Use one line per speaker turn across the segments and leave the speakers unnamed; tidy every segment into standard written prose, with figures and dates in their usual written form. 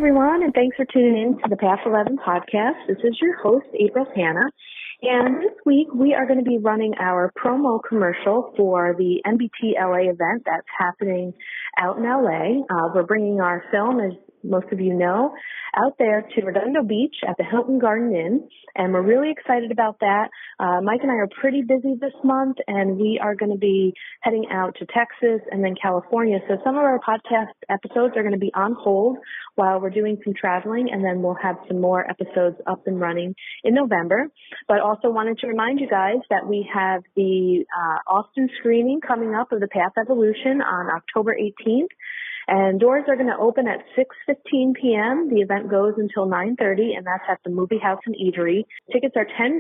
everyone, and thanks for tuning in to the Path 11 podcast. This is your host, April Hanna, and this week we are going to be running our promo commercial for the NBT LA event that's happening out in LA. We're bringing our film, as most of you know, out there to Redondo Beach at the Hilton Garden Inn, and we're really excited about that. Mike and I are pretty busy this month, and we are going to be heading out to Texas and then California. So some of our podcast episodes are going to be on hold while we're doing some traveling, and then we'll have some more episodes up and running in November. But also wanted to remind you guys that we have the Austin screening coming up of The Path Evolution on October 18th. And doors are going to open at 6:15 p.m. The event goes until 9:30, and that's at the Movie House and Eatery. Tickets are $10,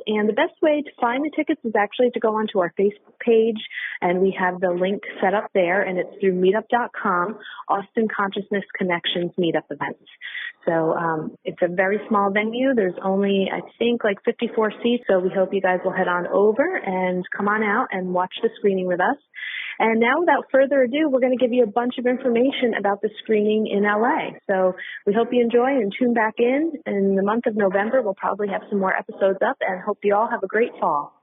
and the best way to find the tickets is actually to go onto our Facebook page, and we have the link set up there, and it's through meetup.com, Austin Consciousness Connections Meetup Events. So it's a very small venue. There's only, I think, like 54 seats, so we hope you guys will head on over and come on out and watch the screening with us. And now, without further ado, we're going to give you a bunch of information about the screening in LA. So we hope you enjoy and tune back in. In the month of November, we'll probably have some more episodes up, and hope you all have a great fall.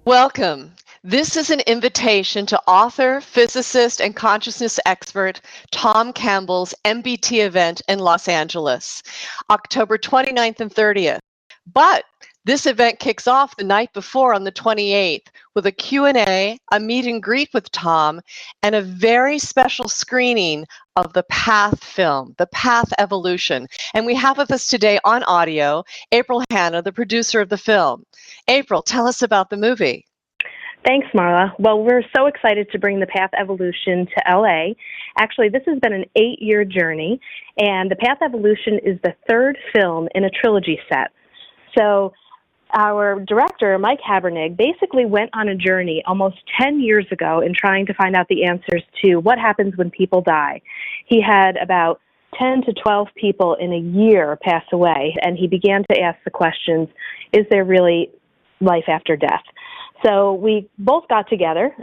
Welcome. This is an invitation to author, physicist, and consciousness expert Tom Campbell's MBT event in Los Angeles, October 29th and 30th. But this event kicks off the night before on the 28th with a Q&A, a meet and greet with Tom, and a very special screening of the Path film, The Path Evolution. And we have with us today on audio, April Hanna, the producer of the film. April, tell us about the movie.
Thanks, Marla. Well, we're so excited to bring The Path Evolution to LA. Actually, this has been an 8-year journey, and The Path Evolution is the third film in a trilogy set. So our director, Mike Habernig, basically went on a journey almost 10 years ago in trying to find out the answers to what happens when people die. He had about 10 to 12 people in a year pass away, and he began to ask the questions, is there really life after death? So we both got together,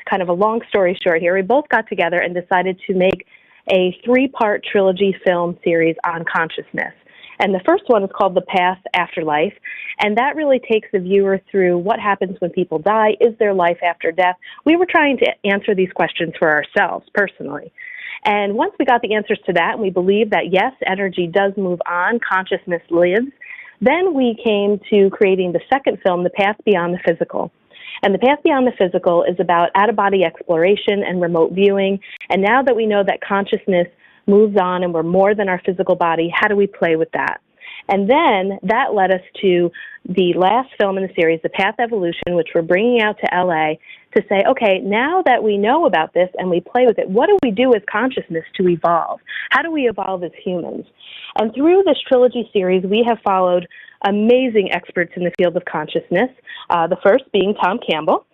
kind of a long story short here, we both got together and decided to make a 3-part trilogy film series on consciousness. And the first one is called The Path Afterlife, and that really takes the viewer through what happens when people die. Is there life after death? We were trying to answer these questions for ourselves personally. And once we got the answers to that, and we believe that, yes, energy does move on, consciousness lives, then we came to creating the second film, The Path Beyond the Physical. And The Path Beyond the Physical is about out-of-body exploration and remote viewing. And now that we know that consciousness moves on and we're more than our physical body, how do we play with that? And then that led us to the last film in the series, The Path Evolution, which we're bringing out to LA to say, okay, now that we know about this and we play with it, what do we do as consciousness to evolve? How do we evolve as humans? And through this trilogy series, we have followed amazing experts in the field of consciousness, the first being Tom Campbell.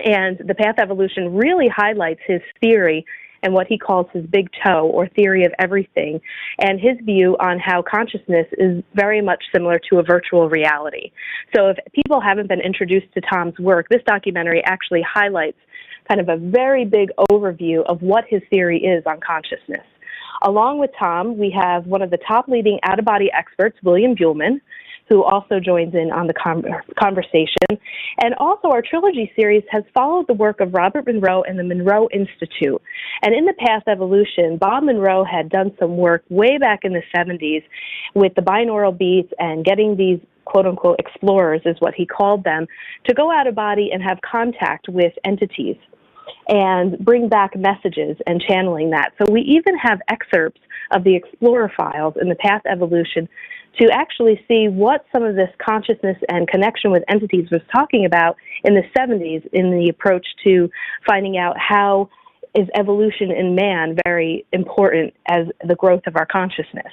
And The Path Evolution really highlights his theory and what he calls his big toe, or theory of everything, and his view on how consciousness is very much similar to a virtual reality. So if people haven't been introduced to Tom's work, this documentary actually highlights kind of a very big overview of what his theory is on consciousness. Along with Tom, we have one of the top leading out-of-body experts, William Buhlman, who also joins in on the conversation. And also our trilogy series has followed the work of Robert Monroe and the Monroe Institute. And in The Path Evolution, Bob Monroe had done some work way back in the 70s with the binaural beats and getting these quote-unquote explorers, is what he called them, to go out of body and have contact with entities and bring back messages and channeling that. So we even have excerpts of the Explorer files in The Path Evolution to actually see what some of this consciousness and connection with entities was talking about in the 70s in the approach to finding out how is evolution in man very important as the growth of our consciousness.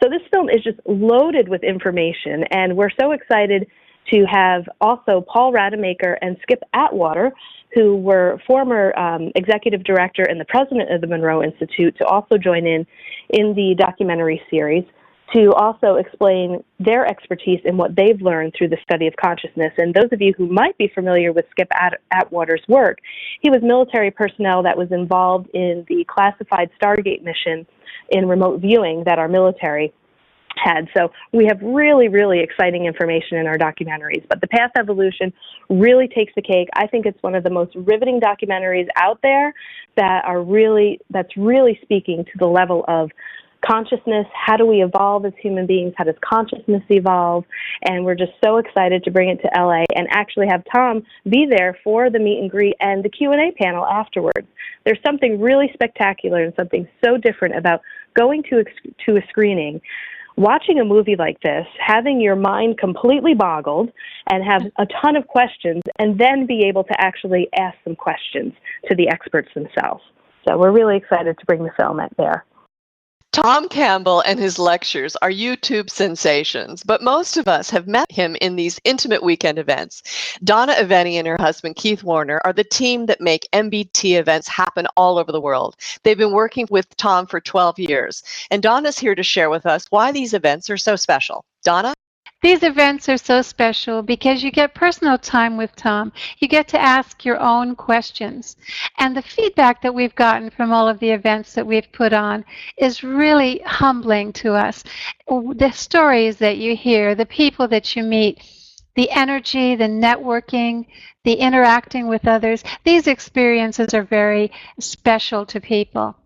So this film is just loaded with information, and we're so excited to have also Paul Rademacher and Skip Atwater, who were former executive director and the president of the Monroe Institute, to also join in the documentary series to also explain their expertise in what they've learned through the study of consciousness. And those of you who might be familiar with Skip Atwater's work, he was military personnel that was involved in the classified Stargate mission in remote viewing that our military had. So we have really, really exciting information in our documentaries. But The Path Evolution really takes the cake. I think it's one of the most riveting documentaries out there that's really speaking to the level of consciousness. How do we evolve as human beings? How does consciousness evolve? And we're just so excited to bring it to LA and actually have Tom be there for the meet and greet and the Q&A panel afterwards. There's something really spectacular and something so different about going to a screening, watching a movie like this, having your mind completely boggled and have a ton of questions, and then be able to actually ask some questions to the experts themselves. So we're really excited to bring the film there.
Tom Campbell and his lectures are YouTube sensations, but most of us have met him in these intimate weekend events. Donna Aveni and her husband, Keith Warner, are the team that make MBT events happen all over the world. They've been working with Tom for 12 years, and Donna's here to share with us why these events are so special. Donna?
These events are so special because you get personal time with Tom. You get to ask your own questions. And the feedback that we've gotten from all of the events that we've put on is really humbling to us. The stories that you hear, the people that you meet, the energy, the networking, the interacting with others, these experiences are very special to people.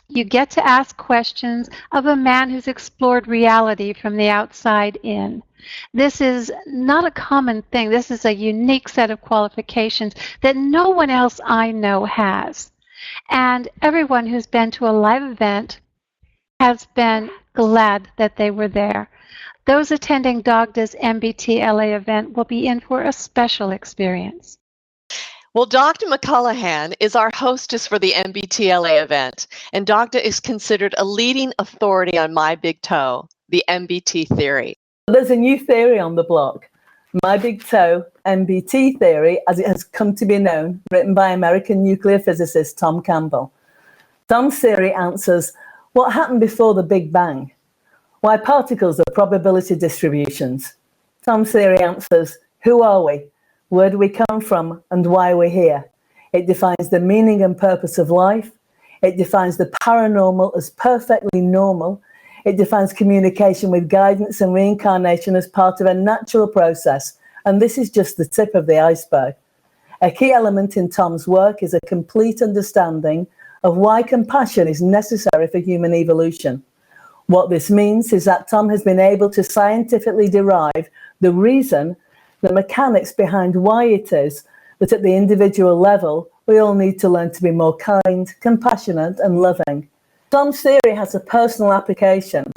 You get to ask questions of a man who's explored reality from the outside in. This is not a common thing. This is a unique set of qualifications that no one else I know has. And everyone who's been to a live event has been glad that they were there. Those attending Dagda's MBT LA event will be in for a special experience.
Well, Dr. McCullahan is our hostess for the MBT LA event, and Dagda is considered a leading authority on my big toe, the MBT theory.
There's a new theory on the block, my big toe MBT theory, as it has come to be known, written by American nuclear physicist Tom Campbell. Tom's theory answers what happened before the Big Bang, why particles are probability distributions. Tom's theory answers who are we, where do we come from, and why we're here. It defines the meaning and purpose of life. It defines the paranormal as perfectly normal. It defines communication with guidance and reincarnation as part of a natural process. And this is just the tip of the iceberg. A key element in Tom's work is a complete understanding of why compassion is necessary for human evolution. What this means is that Tom has been able to scientifically derive the reason, the mechanics behind why it is that at the individual level, we all need to learn to be more kind, compassionate, and loving. Tom's theory has a personal application.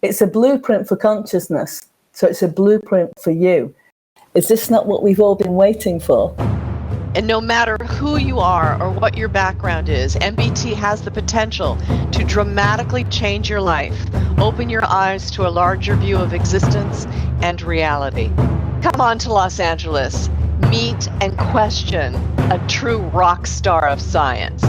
It's a blueprint for consciousness, so it's a blueprint for you. Is this not what we've all been waiting for?
And no matter who you are or what your background is, MBT has the potential to dramatically change your life, open your eyes to a larger view of existence and reality. Come on to Los Angeles, meet and question a true rock star of science.